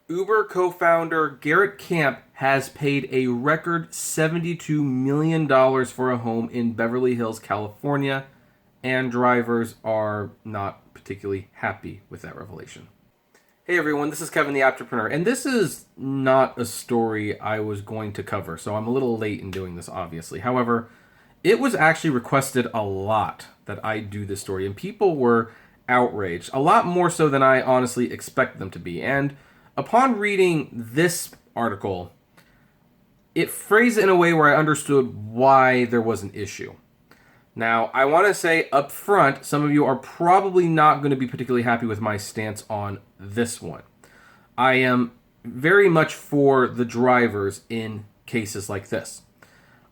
Uber co-founder Garrett Camp has paid a record $72 million for a home in Beverly Hills, California, and drivers are not particularly happy with that revelation. Hey everyone, this is Kevin the Apptrepreneur, and this is not a story I was going to cover, so I'm a little late in doing this, obviously. However, it was actually requested a lot that I do this story, and people were outraged, a lot more so than I honestly expected them to be. And upon reading this article, it phrased it in a way where I understood why there was an issue. Now, I want to say up front, some of you are probably not going to be particularly happy with my stance on this one. I am very much for the drivers in cases like this.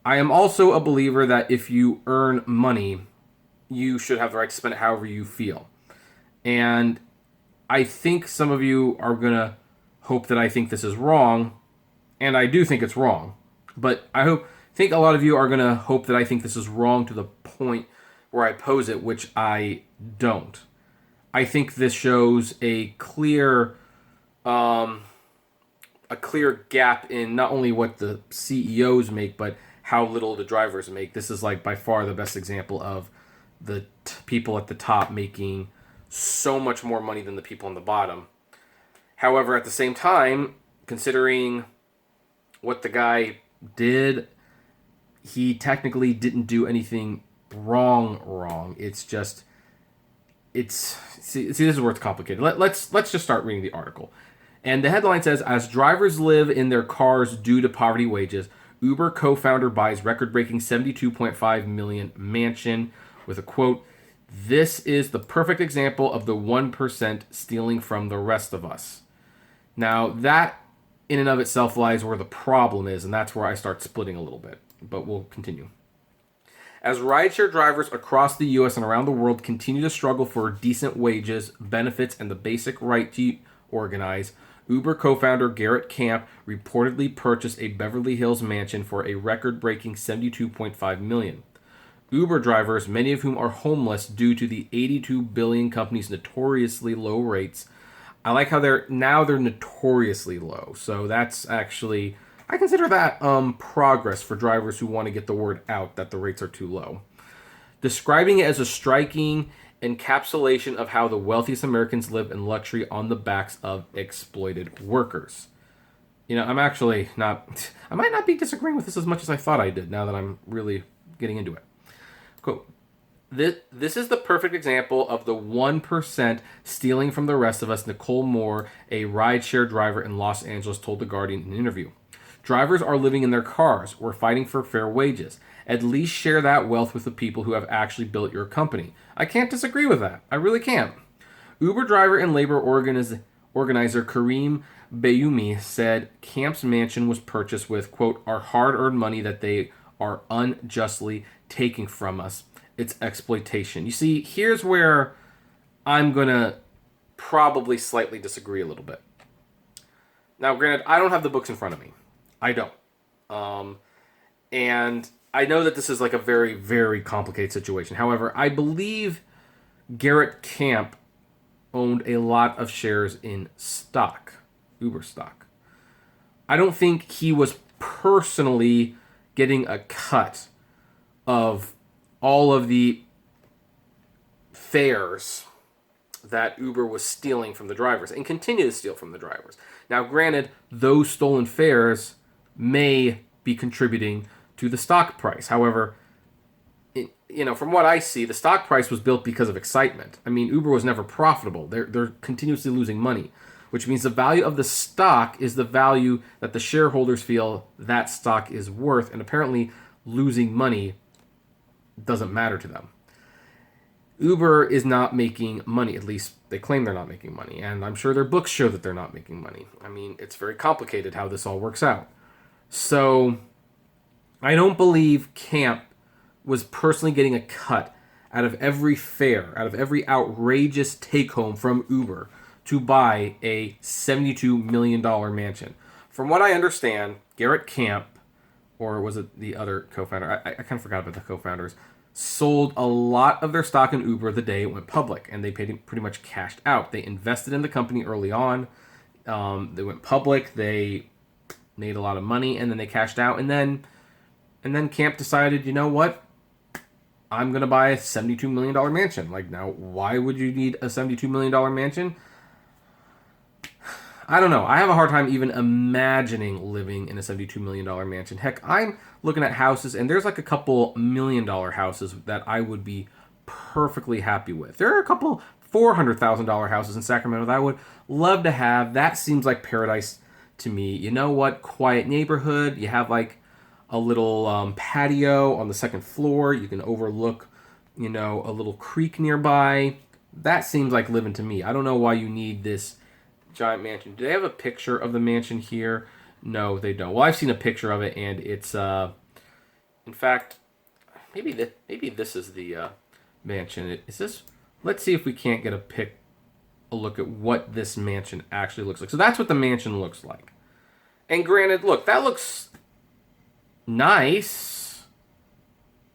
I am also a believer that if you earn money, you should have the right to spend it however you feel. And I think some of you are going to hope that I think this is wrong, and I do think it's wrong. But think a lot of you are going to hope that I think this is wrong to the point where I pose it, which I don't. I think this shows a clear gap in not only what the CEOs make, but how little the drivers make. This is like by far the best example of the people at the top making so much more money than the people on the bottom. However, at the same time, considering what the guy did, he technically didn't do anything wrong. See, this is where it's complicated. Let's just start reading the article. And the headline says, as drivers live in their cars due to poverty wages, Uber co-founder buys record-breaking $72.5 million mansion with a quote, "This is the perfect example of the 1% stealing from the rest of us." Now, that in and of itself lies where the problem is, and that's where I start splitting a little bit. But we'll continue. As rideshare drivers across the U.S. and around the world continue to struggle for decent wages, benefits, and the basic right to organize, Uber co-founder Garrett Camp reportedly purchased a Beverly Hills mansion for a record-breaking $72.5 million. Uber drivers, many of whom are homeless due to the $82 billion company's notoriously low rates. I like how they're notoriously low. So that's actually, I consider that progress for drivers who want to get the word out that the rates are too low. Describing it as a striking encapsulation of how the wealthiest Americans live in luxury on the backs of exploited workers. I might not be disagreeing with this as much as I thought I did now that I'm really getting into it. Quote, This is the perfect example of the 1% stealing from the rest of us, Nicole Moore, a rideshare driver in Los Angeles, told The Guardian in an interview. Drivers are living in their cars. We're fighting for fair wages. At least share that wealth with the people who have actually built your company. I can't disagree with that. I really can't. Uber driver and labor organizer Kareem Bayoumi said Camp's mansion was purchased with, quote, our hard-earned money that they are unjustly taking from us. It's exploitation. You see, here's where I'm going to probably slightly disagree a little bit. Now, granted, I don't have the books in front of me. I don't. And I know that this is like a very, very complicated situation. However, I believe Garrett Camp owned a lot of shares in stock, Uber stock. I don't think he was personally getting a cut of all of the fares that Uber was stealing from the drivers and continue to steal from the drivers. Now, granted, those stolen fares may be contributing to the stock price. However, from what I see, the stock price was built because of excitement. I mean, Uber was never profitable. They're continuously losing money, which means the value of the stock is the value that the shareholders feel that stock is worth, and apparently losing money doesn't matter to them. Uber is not making money. At least they claim they're not making money. And I'm sure their books show that they're not making money. I mean, it's very complicated how this all works out. So I don't believe Camp was personally getting a cut out of every fare, out of every outrageous take-home from Uber to buy a $72 million mansion. From what I understand, Garrett Camp, or was it the other co-founder? I kind of forgot about the co-founders, sold a lot of their stock in Uber the day it went public, and they pretty much cashed out. They invested in the company early on. They went public. They made a lot of money, and then they cashed out. And then Camp decided, you know what? I'm gonna buy a $72 million mansion. Like, now, why would you need a $72 million mansion? I don't know. I have a hard time even imagining living in a $72 million mansion. Heck, I'm looking at houses, and there's like a couple $1 million houses that I would be perfectly happy with. There are a couple $400,000 houses in Sacramento that I would love to have. That seems like paradise to me. You know what? Quiet neighborhood. You have like a little patio on the second floor. You can overlook, a little creek nearby. That seems like living to me. I don't know why you need this giant mansion. Do they have a picture of the mansion here? No, they don't. Well, I've seen a picture of it, and it's in fact, maybe this is the mansion. Is this? Let's see if we can't get a look at what this mansion actually looks like. So that's what the mansion looks like. And granted, look, that looks nice,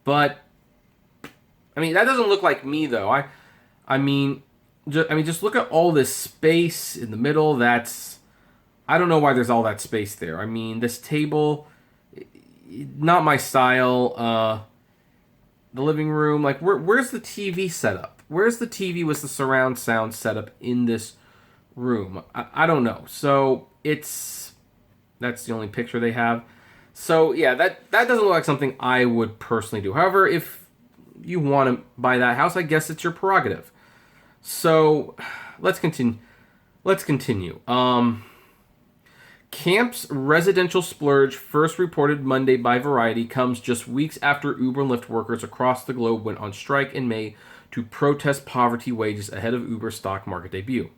but I mean, that doesn't look like me though. Just look at all this space in the middle. I don't know why there's all that space there. I mean, this table, not my style. The living room, like, where's the TV setup? Where's the TV with the surround sound setup in this room? I don't know. So that's the only picture they have. So yeah, that doesn't look like something I would personally do. However, if you want to buy that house, I guess it's your prerogative. So let's continue. Camp's residential splurge, first reported Monday by Variety, comes just weeks after Uber and Lyft workers across the globe went on strike in May to protest poverty wages ahead of Uber's stock market debut.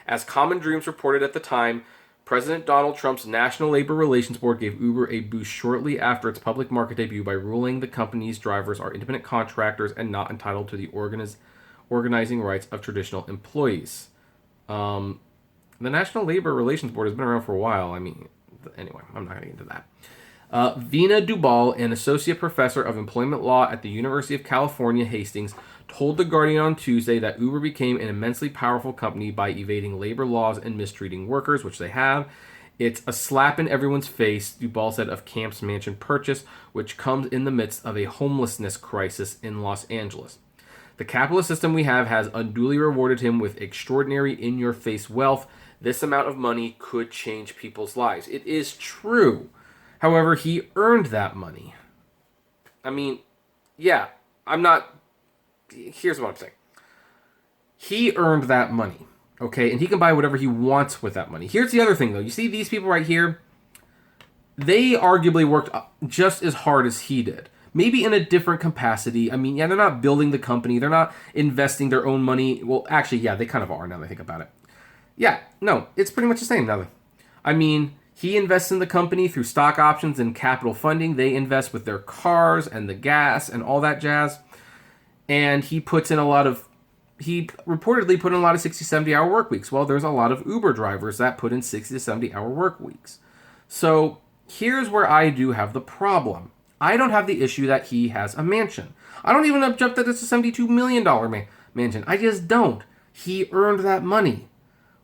As Common Dreams reported at the time, President Donald Trump's National Labor Relations Board gave Uber a boost shortly after its public market debut by ruling the company's drivers are independent contractors and not entitled to the organizing rights of traditional employees. The National Labor Relations Board has been around for a while. I mean, anyway, I'm not going to get into that. Vina Dubal, an associate professor of employment law at the University of California, Hastings, told The Guardian on Tuesday that Uber became an immensely powerful company by evading labor laws and mistreating workers, which they have. It's a slap in everyone's face, Dubal said of Camp's mansion purchase, which comes in the midst of a homelessness crisis in Los Angeles. The capitalist system we have has unduly rewarded him with extraordinary in-your-face wealth. This amount of money could change people's lives. It is true. However, he earned that money. I mean, yeah, here's what I'm saying. He earned that money, okay? And he can buy whatever he wants with that money. Here's the other thing, though. You see these people right here? They arguably worked just as hard as he did. Maybe in a different capacity. I mean, yeah, they're not building the company. They're not investing their own money. Well, actually, yeah, they kind of are now that I think about it. Yeah, no, it's pretty much the same now. I mean, he invests in the company through stock options and capital funding. They invest with their cars and the gas and all that jazz. And he reportedly put in a lot of 60, 70-hour work weeks. Well, there's a lot of Uber drivers that put in 60 to 70-hour work weeks. So here's where I do have the problem. I don't have the issue that he has a mansion. I don't even object that it's a $72 million mansion. I just don't. He earned that money.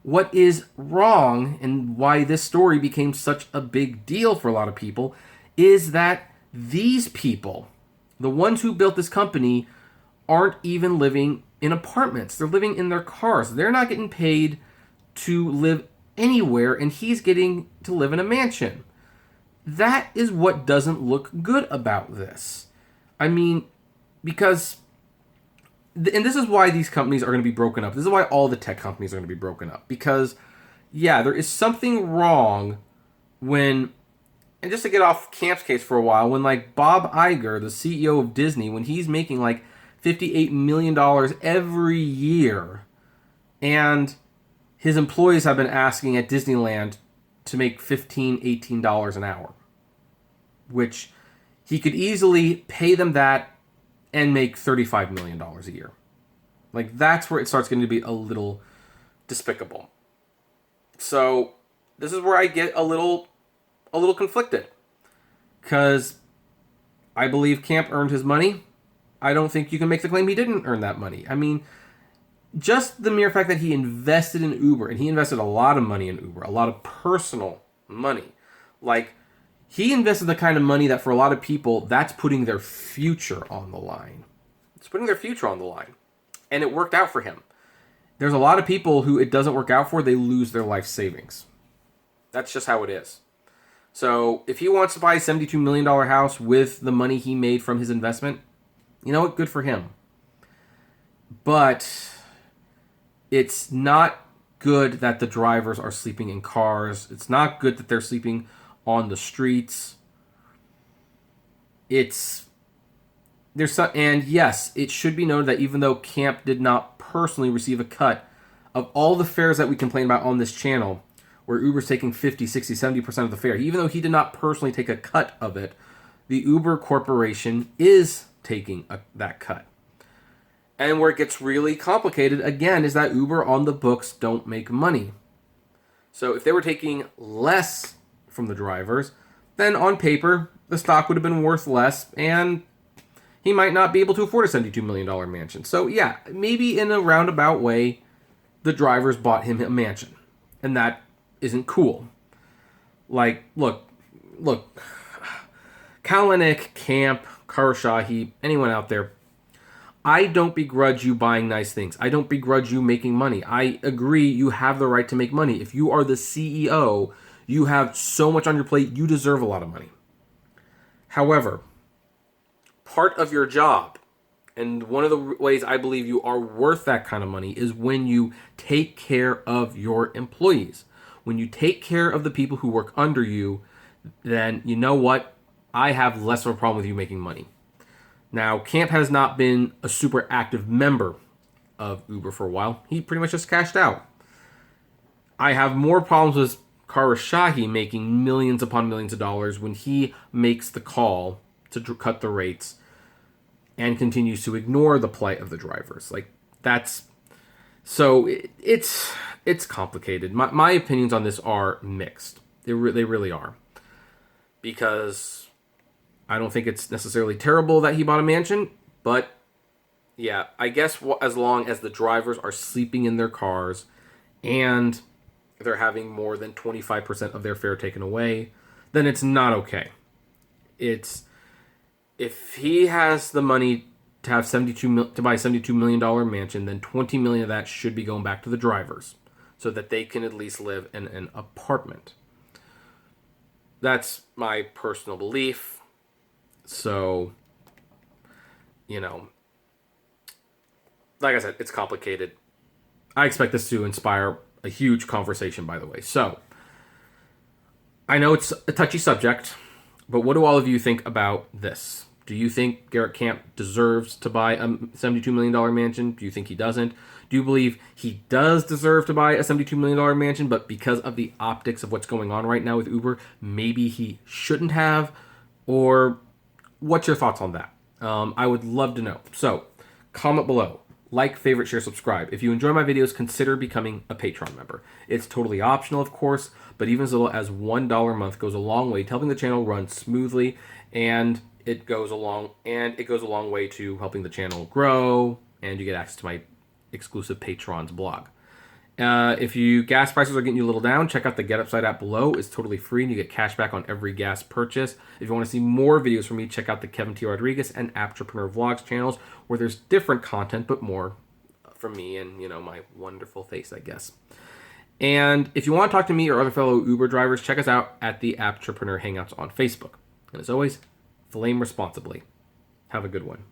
What is wrong, and why this story became such a big deal for a lot of people, is that these people, the ones who built this company, aren't even living in apartments. They're living in their cars. They're not getting paid to live anywhere, and he's getting to live in a mansion. That is what doesn't look good about this. I mean, because, and this is why these companies are going to be broken up. This is why all the tech companies are going to be broken up. Because, yeah, there is something wrong when, and just to get off Camp's case for a while, when like Bob Iger, the CEO of Disney, when he's making like $58 million every year, and his employees have been asking at Disneyland to make $15, $18 an hour, which he could easily pay them that and make $35 million a year. Like, that's where it starts getting to be a little despicable. So this is where I get a little conflicted, because I believe Camp earned his money. I don't think you can make the claim he didn't earn that money. I mean, just the mere fact that he invested in Uber, and he invested a lot of money in Uber, a lot of personal money. Like, he invested the kind of money that for a lot of people, that's putting their future on the line. It's putting their future on the line. And it worked out for him. There's a lot of people who it doesn't work out for, they lose their life savings. That's just how it is. So if he wants to buy a $72 million house with the money he made from his investment, you know what? Good for him. But it's not good that the drivers are sleeping in cars. It's not good that they're sleeping on the streets. And yes, it should be noted that even though Camp did not personally receive a cut of all the fares that we complain about on this channel, where Uber's taking 50, 60, 70% of the fare, even though he did not personally take a cut of it, the Uber Corporation is taking that cut. And where it gets really complicated, again, is that Uber on the books don't make money. So if they were taking less from the drivers, then on paper, the stock would have been worth less, and he might not be able to afford a $72 million mansion. So yeah, maybe in a roundabout way, the drivers bought him a mansion. And that isn't cool. Like, look, Kalanick, Camp, Karashahi, anyone out there, I don't begrudge you buying nice things. I don't begrudge you making money. I agree you have the right to make money. If you are the CEO, you have so much on your plate, you deserve a lot of money. However, part of your job, and one of the ways I believe you are worth that kind of money, is when you take care of your employees. When you take care of the people who work under you, then you know what? I have less of a problem with you making money. Now, Camp has not been a super active member of Uber for a while. He pretty much just cashed out. I have more problems with Karashahi making millions upon millions of dollars when he makes the call to cut the rates and continues to ignore the plight of the drivers. Like, that's... So, it's complicated. My opinions on this are mixed. They really are. Because I don't think it's necessarily terrible that he bought a mansion, but yeah, I guess as long as the drivers are sleeping in their cars and they're having more than 25% of their fare taken away, then it's not okay. If he has the money to have to buy a $72 million mansion, then $20 million of that should be going back to the drivers so that they can at least live in an apartment. That's my personal belief. So, like I said, it's complicated. I expect this to inspire a huge conversation, by the way. So, I know it's a touchy subject, but what do all of you think about this? Do you think Garrett Camp deserves to buy a $72 million mansion? Do you think he doesn't? Do you believe he does deserve to buy a $72 million mansion, but because of the optics of what's going on right now with Uber, maybe he shouldn't have? Or what's your thoughts on that? I would love to know. So, comment below. Like, favorite, share, subscribe. If you enjoy my videos, consider becoming a Patreon member. It's totally optional, of course, but even as little as $1 a month goes a long way to helping the channel run smoothly, and it goes a long way to helping the channel grow, and you get access to my exclusive Patrons blog. If gas prices are getting you a little down, check out the GetUpside app below. It's totally free, and you get cash back on every gas purchase. If you want to see more videos from me, check out the Kevin T. Rodriguez and Apptrepreneur Vlogs channels, where there's different content, but more from me and, my wonderful face, I guess. And if you want to talk to me or other fellow Uber drivers, check us out at the Apptrepreneur Hangouts on Facebook. And as always, flame responsibly. Have a good one.